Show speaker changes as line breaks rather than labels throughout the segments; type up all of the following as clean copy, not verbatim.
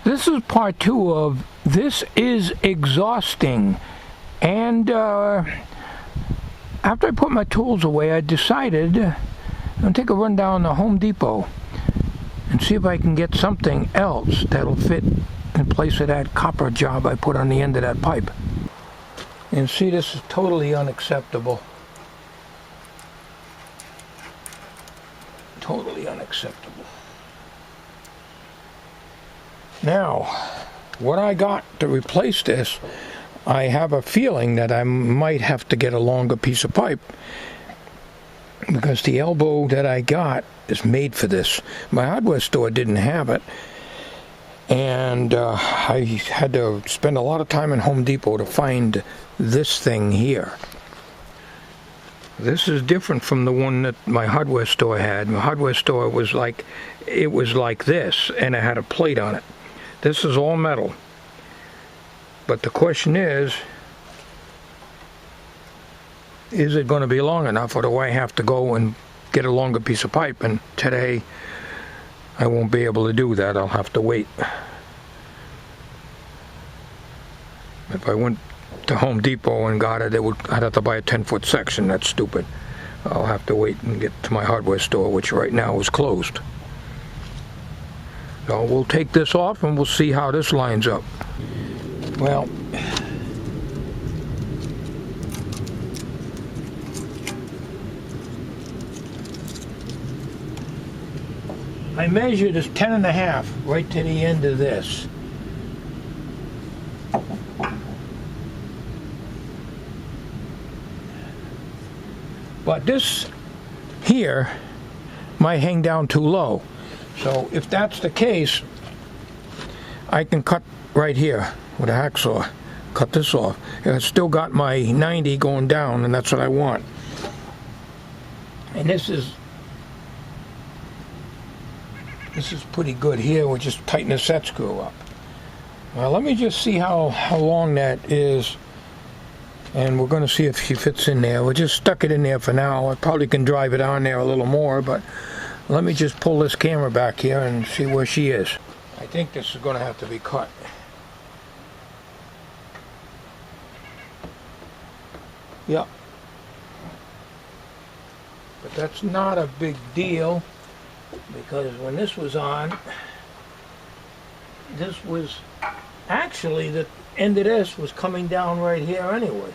This is part 2 of This Is Exhausting. And after I put my tools away, I decided I'm going to take a run down to Home Depot and see if I can get something else that'll fit in place of that copper job I put on the end of that pipe. And see, this is totally unacceptable. Totally unacceptable. Now, what I got to replace this, I have a feeling that I might have to get a longer piece of pipe, because the elbow that I got is made for this. My hardware store didn't have it, and I had to spend a lot of time in Home Depot to find this thing here. This is different from the one that my hardware store had. My hardware store was like, it was like this, and it had a plate on it. This is all metal. But the question is it going to be long enough, or do I have to go and get a longer piece of pipe? And today I won't be able to do that. I'll have to wait. If I went to Home Depot and got it, I'd have to buy a 10-foot section. That's stupid. I'll have to wait and get to my hardware store, which right now is closed. So we'll take this off and we'll see how this lines up. Well, I measured as 10.5 right to the end of this. But this here might hang down too low. So if that's the case, I can cut right here with a hacksaw. Cut this off. And I've still got my 90 going down, and that's what I want. And this is pretty good here. We'll just tighten the set screw up. Well, let me just see how long that is. And we're going to see if she fits in there. We just stuck it in there for now. I probably can drive it on there a little more, but let me just pull this camera back here and see where she is. I think this is going to have to be cut. Yep. But that's not a big deal, because when this was on, this was actually, the end of this was coming down right here anyways.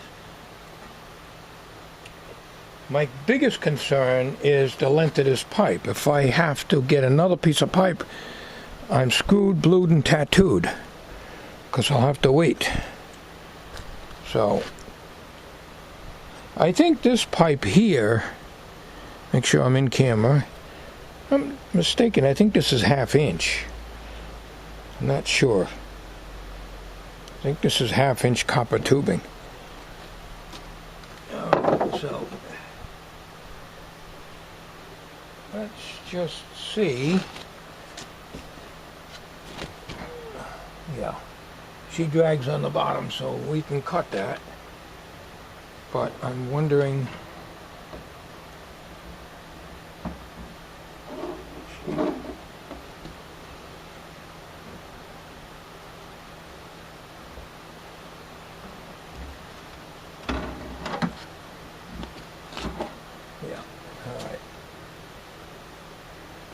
My biggest concern is the length of this pipe. If I have to get another piece of pipe, I'm screwed, blued, and tattooed, because I'll have to wait. So I think this pipe here, make sure I'm in camera, I'm mistaken, I think this is 1/2 inch. I'm not sure. I think this is 1/2 inch copper tubing. So let's just see. Yeah, she drags on the bottom, so we can cut that. But I'm wondering,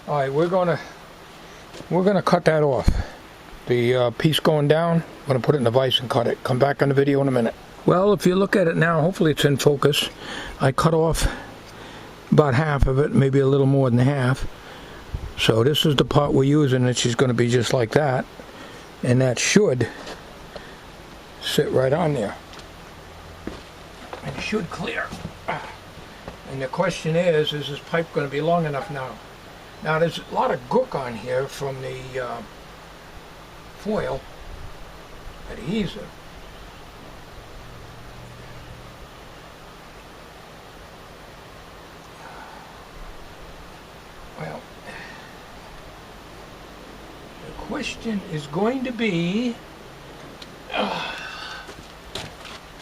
all right, we're gonna cut that off. The piece going down, I'm gonna put it in the vise and cut it. Come back on the video in a minute. Well, if you look at it now, hopefully it's in focus. I cut off about half of it, maybe a little more than half. So this is the part we're using, and she's gonna be just like that. And that should sit right on there. It should clear. And the question is this pipe gonna be long enough now? Now there's a lot of gook on here from the foil adhesive. Well, the question is going to be,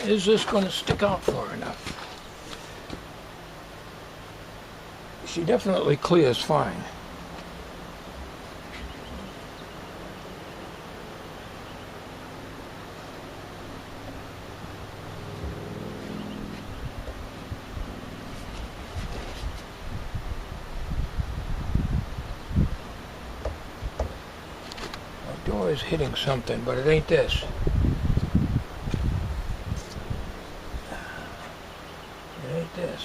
is this going to stick out far enough? She definitely clears fine. door is hitting something, but it ain't this. It ain't this.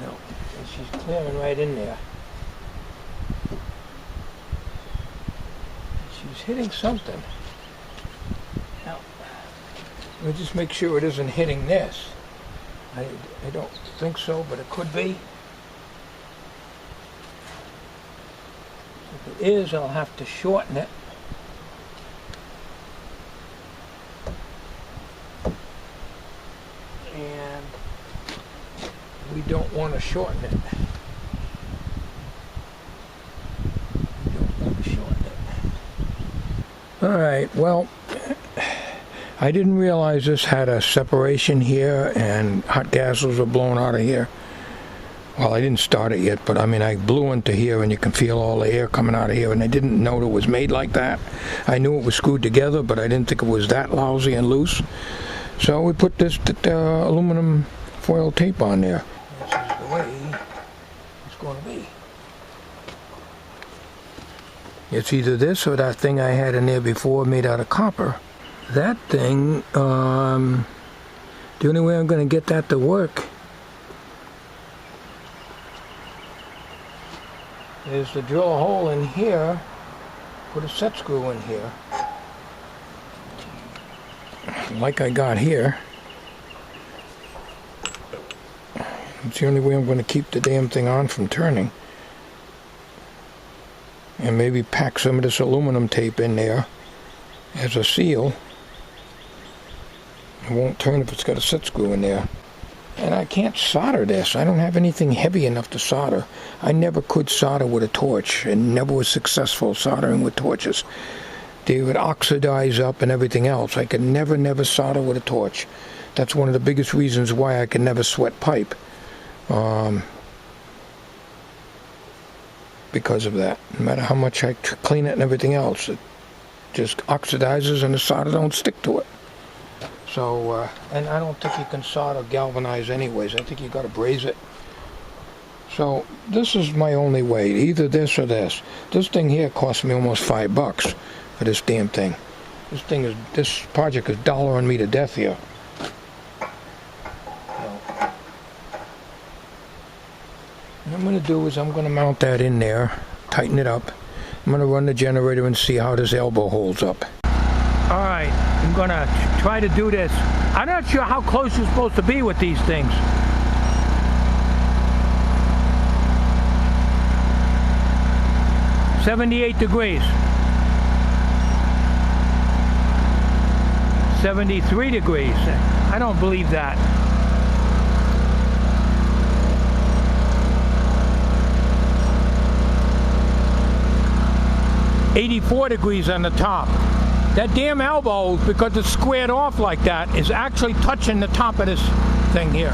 No, and she's clearing right in there. She's hitting something. Now, let me just make sure it isn't hitting this. I don't think so, but it could be. If it is, I'll have to shorten it. And we don't want to shorten it. We don't want to shorten it. All right, well, I didn't realize this had a separation here and hot gases were blowing out of here. Well, I didn't start it yet, but I mean, I blew into here and you can feel all the air coming out of here, and I didn't know it was made like that. I knew it was screwed together, but I didn't think it was that lousy and loose. So we put this aluminum foil tape on there. This is the way it's going to be. It's either this or that thing I had in there before made out of copper. That thing, the only way I'm going to get that to work is to drill a hole in here, put a set screw in here, like I got here. It's the only way I'm going to keep the damn thing on from turning. And maybe pack some of this aluminum tape in there as a seal. It won't turn if it's got a set screw in there. And I can't solder this. I don't have anything heavy enough to solder. I never could solder with a torch and never was successful soldering with torches. They would oxidize up and everything else. I could never solder with a torch. That's one of the biggest reasons why I could never sweat pipe. Because of that. No matter how much I clean it and everything else, it just oxidizes and the solder don't stick to it. So, and I don't think you can solder galvanize anyways. I think you got to braze it. So this is my only way, either this or this. This thing here cost me almost $5 for this damn thing. This project is dollaring me to death here. What I'm going to do is I'm going to mount that in there, tighten it up. I'm going to run the generator and see how this elbow holds up. Alright, I'm going to try to do this. I'm not sure how close you're supposed to be with these things. $78 degrees. 73 degrees. I don't believe that. $84 degrees on the top. That damn elbow, because it's squared off like that, is actually touching the top of this thing here.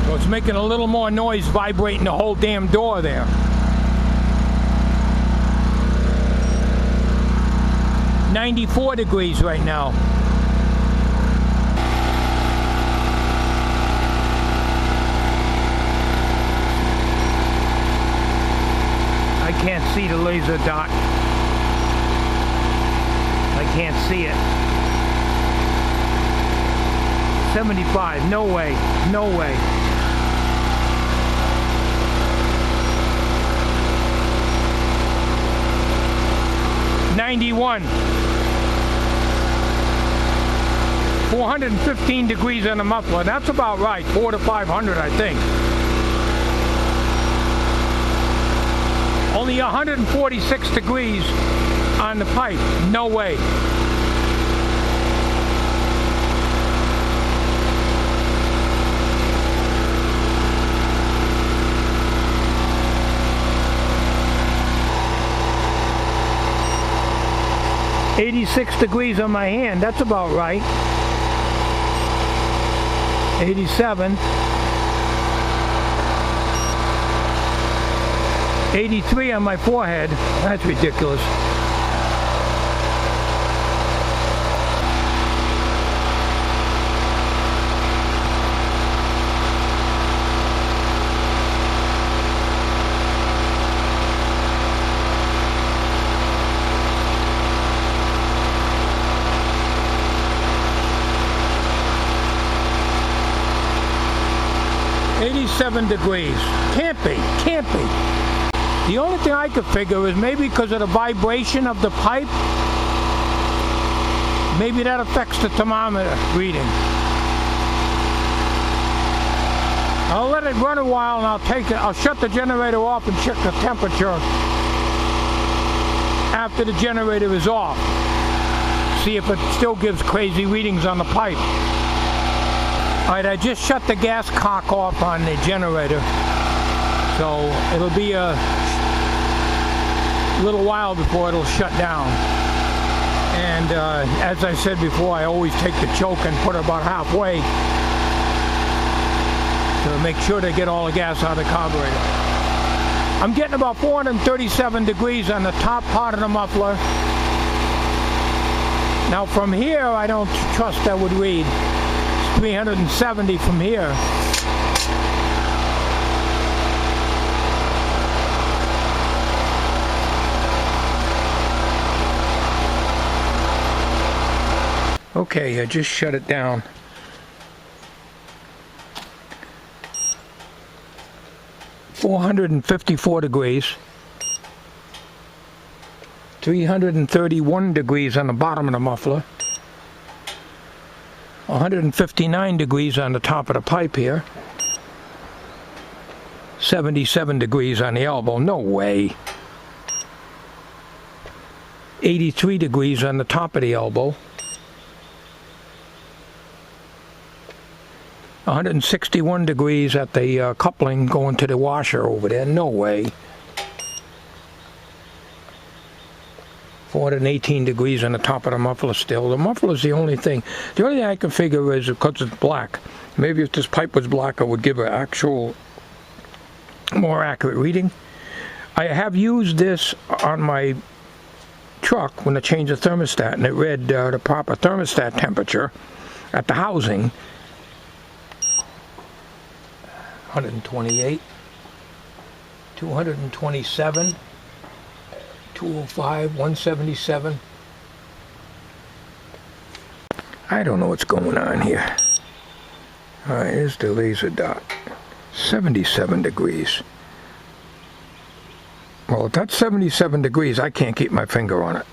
So it's making a little more noise vibrating the whole damn door there. $94 degrees right now. I can't see the laser dot. I can't see it. 75, no way, no way. $91. 415 degrees on the muffler. That's about right. 400 to 500, I think. Only 146 degrees on the pipe. No way. $86 degrees on my hand. That's about right. 87. 83 on my forehead. That's ridiculous. 87 degrees. Can't be. Can't be. The only thing I could figure is maybe because of the vibration of the pipe, maybe that affects the thermometer reading. I'll let it run a while and I'll shut the generator off and check the temperature after the generator is off. See if it still gives crazy readings on the pipe. Alright, I just shut the gas cock off on the generator. So it'll be a little while before it'll shut down. And as I said before, I always take the choke and put it about halfway to make sure to get all the gas out of the carburetor. I'm getting about 437 degrees on the top part of the muffler. Now from here, I don't trust that would read. It's 370 from here. Okay, I just shut it down. $454 degrees, 331 degrees on the bottom of the muffler, 159 degrees on the top of the pipe here, 77 degrees on the elbow, no way, 83 degrees on the top of the elbow, 161 degrees at the coupling going to the washer over there. No way. 418 degrees on the top of the muffler still. The muffler is the only thing. The only thing I can figure is because it's black. Maybe if this pipe was black, I would give an actual more accurate reading. I have used this on my truck when I changed the thermostat, and it read the proper thermostat temperature at the housing. 128, 227, 205, 177. I don't know what's going on here. Alright, here's the laser dot. 77 degrees. Well, if that's 77 degrees, I can't keep my finger on it.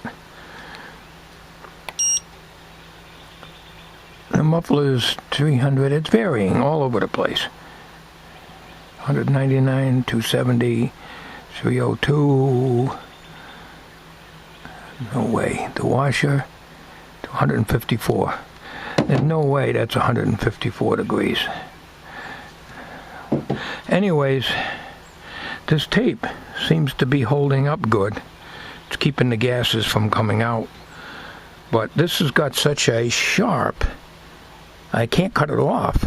The muffler's 300, it's varying all over the place. 199, 270, 302. No way. The washer, 154. There's no way that's 154 degrees. Anyways, this tape seems to be holding up good. It's keeping the gases from coming out. But this has got such a sharp, I can't cut it off.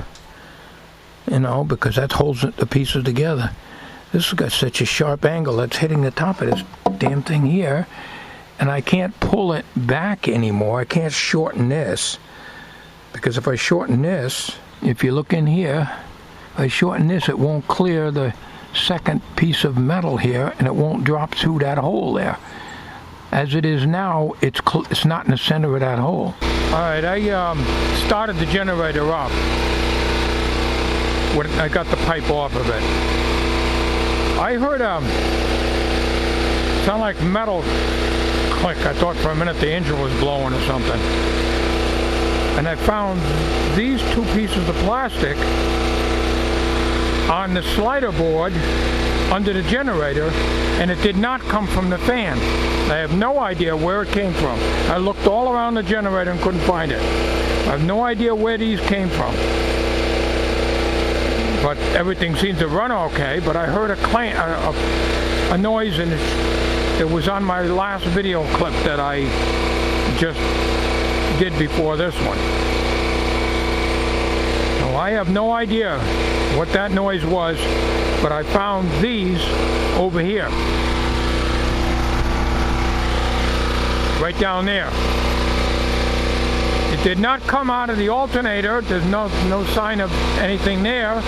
You know, because that holds the pieces together. This has got such a sharp angle that's hitting the top of this damn thing here, and I can't pull it back anymore. I can't shorten this, because if I shorten this, if you look in here, if I shorten this, it won't clear the second piece of metal here, and it won't drop through that hole there. As it is now, it's not in the center of that hole. Alright, I started the generator up. When I got the pipe off of it, I heard sound like metal click. I thought for a minute the engine was blowing or something. And I found these two pieces of plastic on the slider board under the generator, and it did not come from the fan. I have no idea where it came from. I looked all around the generator and couldn't find it. I have no idea where these came from. But everything seems to run okay, but I heard a noise, and it was on my last video clip that I just did before this one. So I have no idea what that noise was, but I found these over here. Right down there. It did not come out of the alternator. There's no sign of anything there.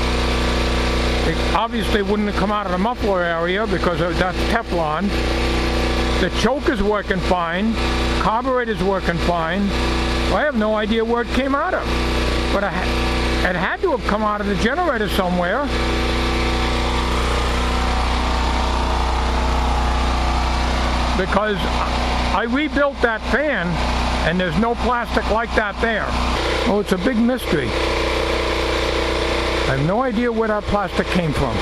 It obviously wouldn't have come out of the muffler area because that's Teflon. The choke is working fine. Carburetor's working fine. I have no idea where it came out of. But It had to have come out of the generator somewhere. Because I rebuilt that fan and there's no plastic like that there. Oh, it's a big mystery. I have no idea where that plastic came from.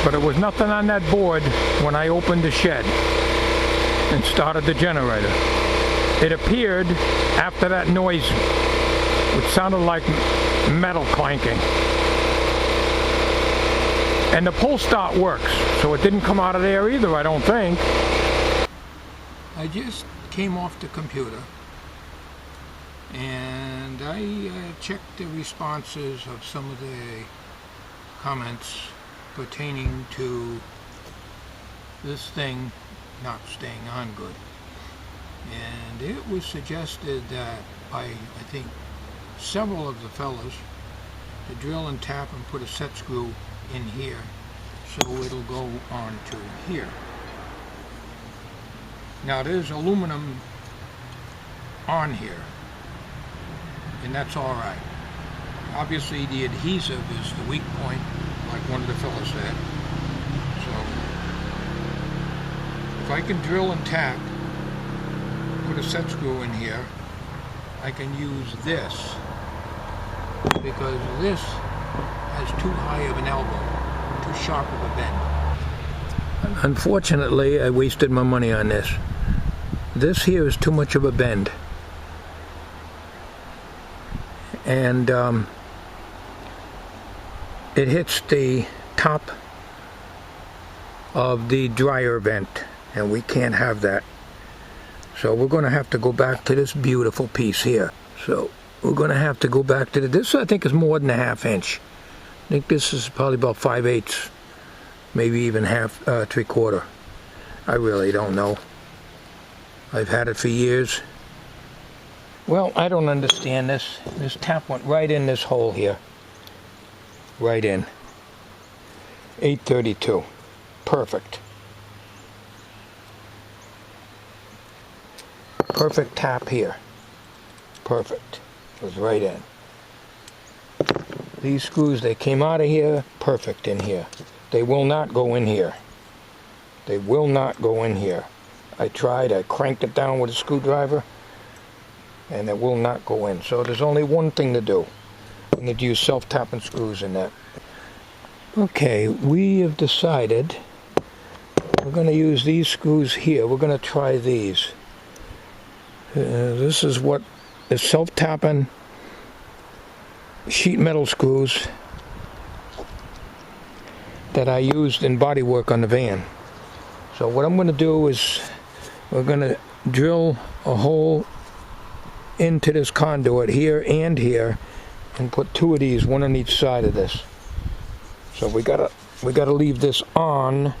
But it was nothing on that board when I opened the shed and started the generator. It appeared after that noise, which sounded like metal clanking. And the pull start works, so it didn't come out of there either, I don't think. I just came off the computer and I checked the responses of some of the comments pertaining to this thing not staying on good. And it was suggested that by, I think, several of the fellas to drill and tap and put a set screw in here so it'll go on to here. Now there's aluminum on here, and that's all right. Obviously the adhesive is the weak point, like one of the fellas said. So if I can drill and tap, put a set screw in here, I can use this, because this has too high of an elbow, too sharp of a bend. Unfortunately, I wasted my money on this. This here is too much of a bend. And it hits the top of the dryer vent, and we can't have that. So we're going to have to go back to this beautiful piece here. So we're going to have to go back to this. I think is more than a 1/2 inch. I think this is probably about 5/8, maybe even 3/4. I really don't know. I've had it for years. Well, I don't understand this. This tap went right in this hole here. Right in. 832. Perfect. Perfect tap here. Perfect. Goes right in. These screws, they came out of here, perfect in here. They will not go in here. They will not go in here. I tried, I cranked it down with a screwdriver, and it will not go in. So there's only one thing to do. You need to use self-tapping screws in that. Okay, we have decided we're going to use these screws here. We're going to try these. This is what the self-tapping sheet metal screws that I used in bodywork on the van. So what I'm going to do is we're going to drill a hole into this conduit here and here and put 2 of these, one on each side of this. So we gotta leave this on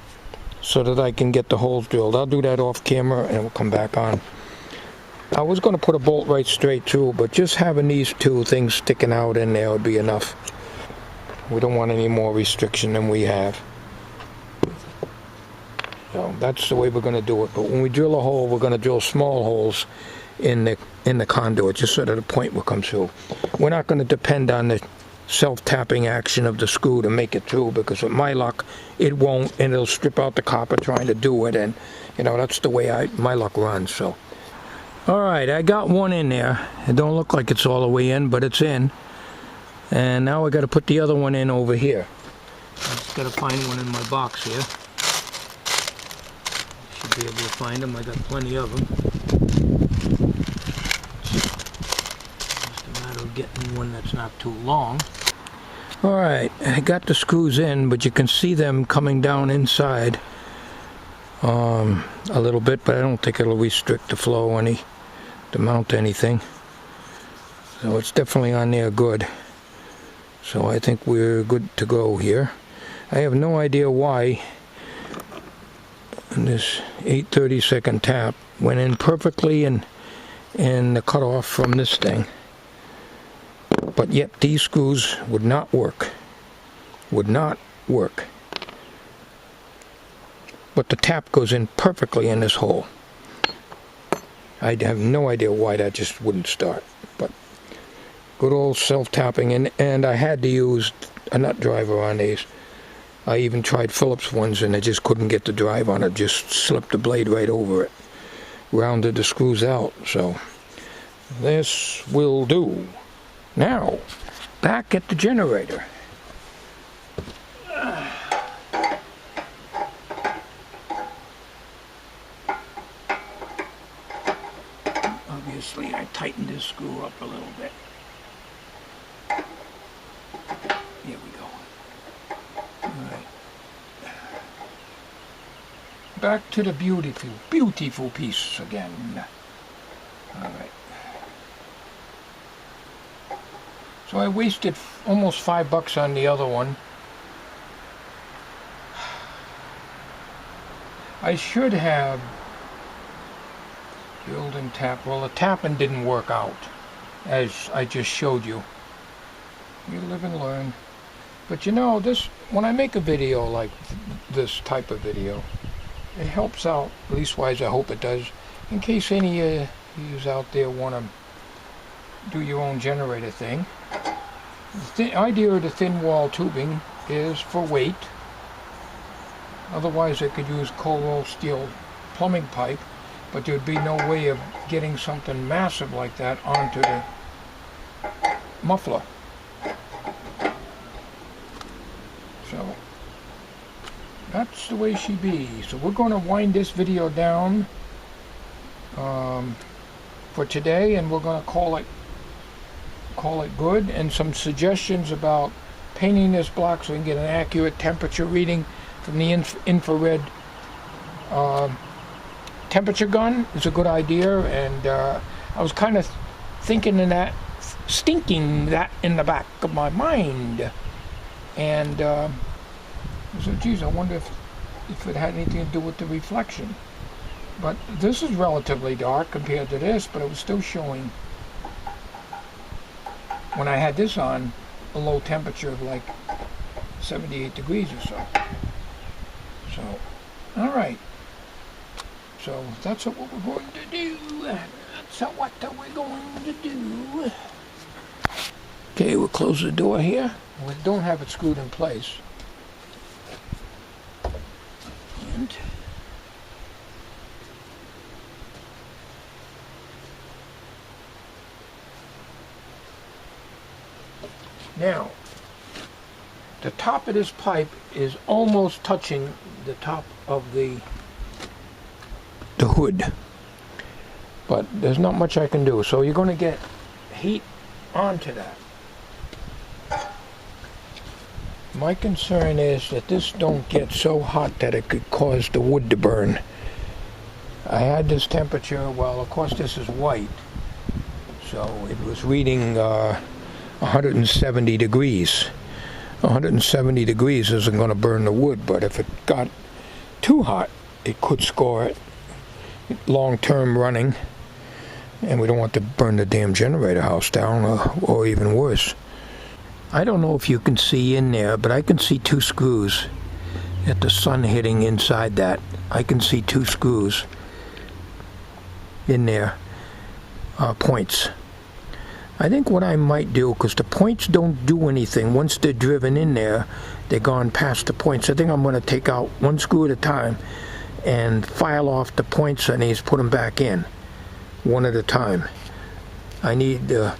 so that I can get the holes drilled. I'll do that off camera and we'll come back on. I was going to put a bolt right straight through, but just having these 2 things sticking out in there would be enough. We don't want any more restriction than we have. So that's the way we're going to do it. But when we drill a hole, we're going to drill small holes in the conduit, just so that a point will come through. We're not going to depend on the self-tapping action of the screw to make it through, because with my luck, it won't, and it'll strip out the copper trying to do it, and you know, that's the way my luck runs. So, all right, I got one in there. It don't look like it's all the way in, but it's in. And now I got to put the other one in over here. I just got to find one in my box here. Should be able to find them. I got plenty of them. Just a matter of getting one that's not too long. All right, I got the screws in, but you can see them coming down inside a little bit, but I don't think it'll restrict the flow any to mount anything. So it's definitely on there good. So I think we're good to go here. I have no idea why this 8/32 tap went in perfectly and the cutoff from this thing, but yet these screws would not work. Would not work. But the tap goes in perfectly in this hole. I have no idea why that just wouldn't start, but Good old self-tapping, and I had to use a nut driver on these. I even tried Phillips ones and I just couldn't get the drive on it, just slipped the blade right over it. Rounded the screws out, so this will do. Now, back at the generator. Obviously, I tightened this screw up a little bit. Here we go. Alright. Back to the beautiful piece again. Alright. So I wasted almost $5 on the other one. I should have drilled and tapped. Well, the tapping didn't work out, as I just showed you. You live and learn. But you know, this, when I make a video like this type of video, it helps out, leastwise I hope it does, in case any of you out there want to do your own generator thing. The idea of the thin wall tubing is for weight. Otherwise I could use cold rolled steel plumbing pipe, but there would be no way of getting something massive like that onto the muffler. So that's the way she be. So we're going to wind this video down for today, and we're going to call it good, and some suggestions about painting this block so we can get an accurate temperature reading from the infrared temperature gun is a good idea. And I was kind of thinking stinking that in the back of my mind, and I said, geez, I wonder if it had anything to do with the reflection. But this is relatively dark compared to this, but it was still showing, when I had this on, a low temperature of like 78 degrees or so. So, all right. So that's what we're going to do. That's what we're going to do. Okay, we'll close the door here. We don't have it screwed in place. And now, the top of this pipe is almost touching the top of the hood, but there's not much I can do. So you're going to get heat onto that. My concern is that this don't get so hot that it could cause the wood to burn. I had this temperature, well, of course this is white, so it was reading 170 degrees. 170 degrees isn't going to burn the wood, but if it got too hot, it could score it long-term running, and we don't want to burn the damn generator house down, or even worse. I don't know if you can see in there, but I can see two screws at the sun hitting inside that. I can see two screws in there, points. I think what I might do, because the points don't do anything once they're driven in there, they're gone past the points. I think I'm going to take out one screw at a time and file off the points on these, put them back in one at a time. I need to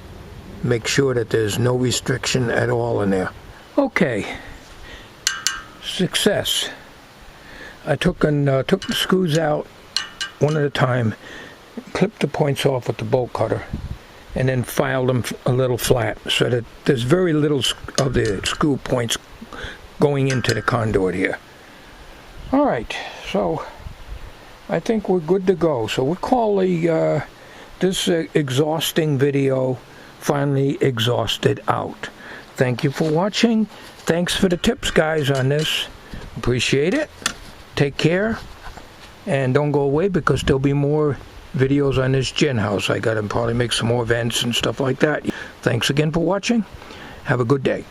make sure that there's no restriction at all in there. Okay, success. I took the screws out one at a time, clipped the points off with the bolt cutter, and then filed them a little flat so that there's very little of the screw points going into the conduit here. All right, so I think we're good to go. So we'll call this exhausting video finally exhausted out. Thank you for watching. Thanks for the tips, guys, on this. Appreciate it. Take care, and don't go away, because there'll be more videos on this gen house. I gotta probably make some more vents and stuff like that. Thanks again for watching. Have a good day.